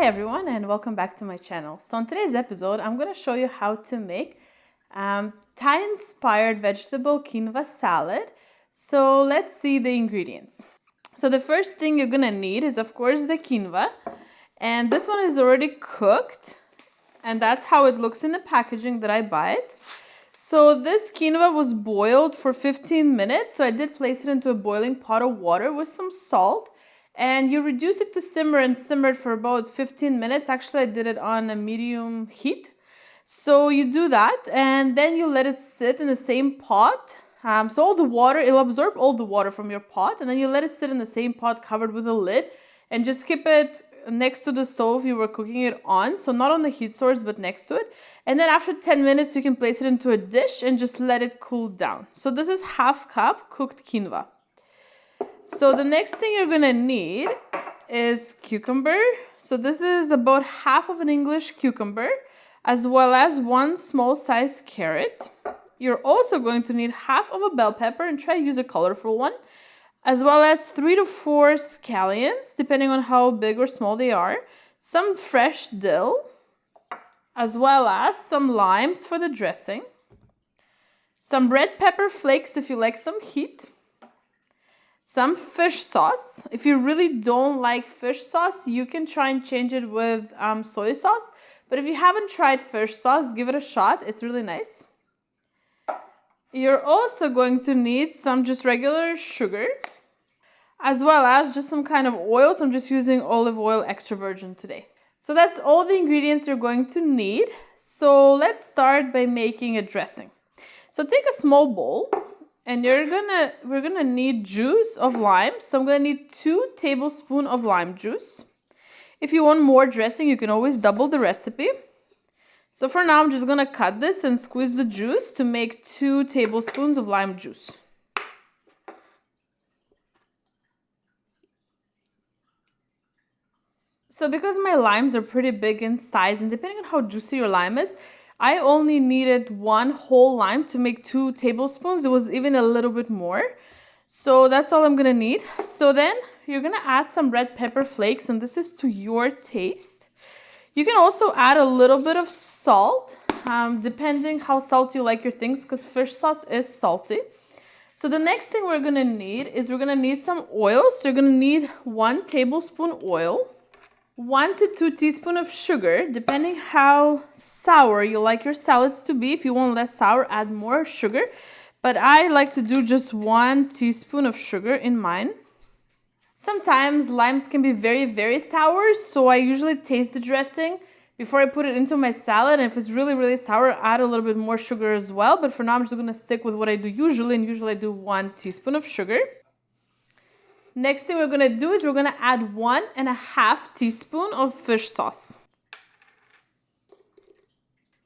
Hi everyone and welcome back to my channel. So in today's episode, I'm going to show you how to make Thai-inspired vegetable quinoa salad. So let's see the ingredients. So the first thing you're going to need is of course the quinoa. And this one is already cooked. And that's how it looks in the packaging that I buy it. So this quinoa was boiled for 15 minutes. So I did place it into a boiling pot of water with some salt. And you reduce it to simmer and simmer it for about 15 minutes. Actually, I did it on a medium heat. So you do that and then you let it sit in the same pot. So all the water, it'll absorb all the water from your pot. And then you let it sit in the same pot covered with a lid. And just keep it next to the stove you were cooking it on. So not on the heat source, but next to it. And then after 10 minutes, you can place it into a dish and just let it cool down. So this is half cup cooked quinoa. So the next thing you're going to need is cucumber. So this is about half of an English cucumber, as well as one small size carrot. You're also going to need half of a bell pepper, and try to use a colorful one, as well as 3 to 4 scallions, depending on how big or small they are, some fresh dill, as well as some limes for the dressing, some red pepper flakes if you like some heat, some fish sauce. If you really don't like fish sauce, you can try and change it with soy sauce. But if you haven't tried fish sauce, give it a shot. It's really nice. You're also going to need some just regular sugar, as well as just some kind of oil. So I'm just using olive oil extra virgin today. So that's all the ingredients you're going to need. So let's start by making a dressing. So take a small bowl. And we're gonna need juice of lime. So I'm gonna need 2 tablespoons of lime juice. If you want more dressing, you can always double the recipe. So for now, I'm just gonna cut this and squeeze the juice to make 2 tablespoons of lime juice. So because my limes are pretty big in size, and depending on how juicy your lime is, I only needed 1 whole lime to make 2 tablespoons. It was even a little bit more. So that's all I'm gonna need. So then you're gonna add some red pepper flakes, and this is to your taste. You can also add a little bit of salt, depending how salty you like your things, because fish sauce is salty. So the next thing we're gonna need is we're gonna need some oil. So you're gonna need 1 tablespoon oil, 1 to 2 teaspoons of sugar, depending how sour you like your salads to be. If you want less sour, add more sugar. But I like to do just 1 teaspoon of sugar in mine. Sometimes limes can be very, very sour, so I usually taste the dressing before I put it into my salad. And if it's really, really sour, add a little bit more sugar as well. But for now, I'm just going to stick with what I do usually, and usually I do 1 teaspoon of sugar. Next thing we're going to do is we're going to add 1.5 teaspoon of fish sauce.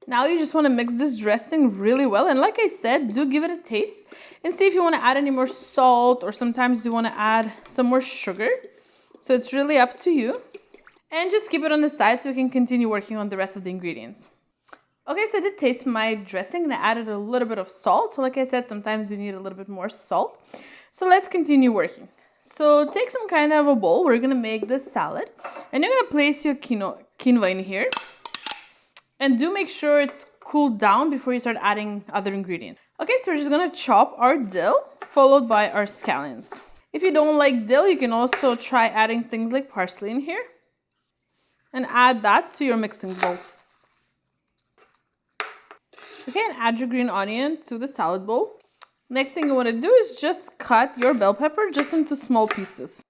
Now you just want to mix this dressing really well. And like I said, do give it a taste and see if you want to add any more salt, or sometimes you want to add some more sugar. So it's really up to you. And just keep it on the side so we can continue working on the rest of the ingredients. Okay, so I did taste my dressing and I added a little bit of salt. So like I said, sometimes you need a little bit more salt. So let's continue working. So take some kind of a bowl. We're going to make this salad. And you're going to place your quinoa in here. And do make sure it's cooled down before you start adding other ingredients. Okay, so we're just going to chop our dill, followed by our scallions. If you don't like dill, you can also try adding things like parsley in here. And add that to your mixing bowl. Okay, and add your green onion to the salad bowl. Next thing you want to do is just cut your bell pepper just into small pieces.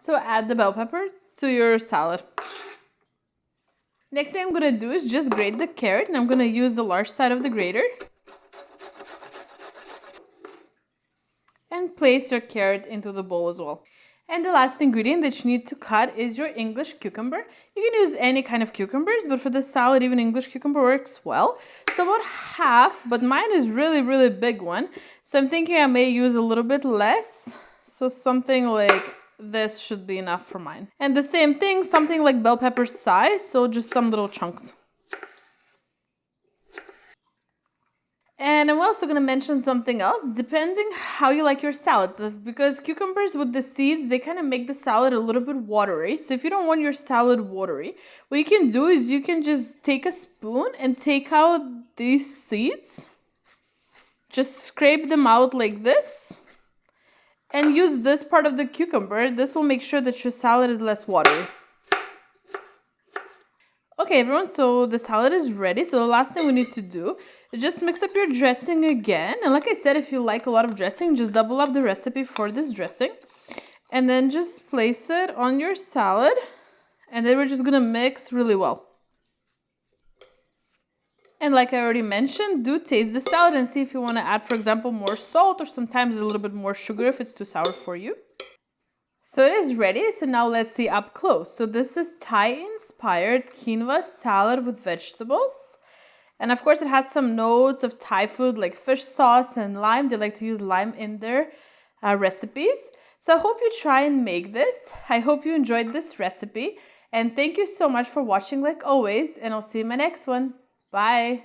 So add the bell pepper to your salad. Next thing I'm going to do is just grate the carrot, and I'm going to use the large side of the grater. And place your carrot into the bowl as well. And the last ingredient that you need to cut is your English cucumber. You can use any kind of cucumbers, but for this salad, even English cucumber works well. So about half, but mine is really, really big one. So I'm thinking I may use a little bit less. So something like this should be enough for mine. And the same thing, something like bell pepper size, so just some little chunks. And I'm also going to mention something else, depending how you like your salads, because cucumbers with the seeds, they kind of make the salad a little bit watery. So if you don't want your salad watery, what you can do is you can just take a spoon and take out these seeds. Just scrape them out like this. And use this part of the cucumber. This will make sure that your salad is less watery. Okay, everyone, so the salad is ready. So the last thing we need to do is just mix up your dressing again. And like I said, if you like a lot of dressing, just double up the recipe for this dressing. And then just place it on your salad. And then we're just going to mix really well. And like I already mentioned, do taste the salad and see if you want to add, for example, more salt or sometimes a little bit more sugar if it's too sour for you. So it is ready, so now let's see up close. So this is Thai-inspired quinoa salad with vegetables. And of course it has some notes of Thai food like fish sauce and lime. They like to use lime in their recipes. So I hope you try and make this. I hope you enjoyed this recipe. And thank you so much for watching like always. And I'll see you in my next one. Bye!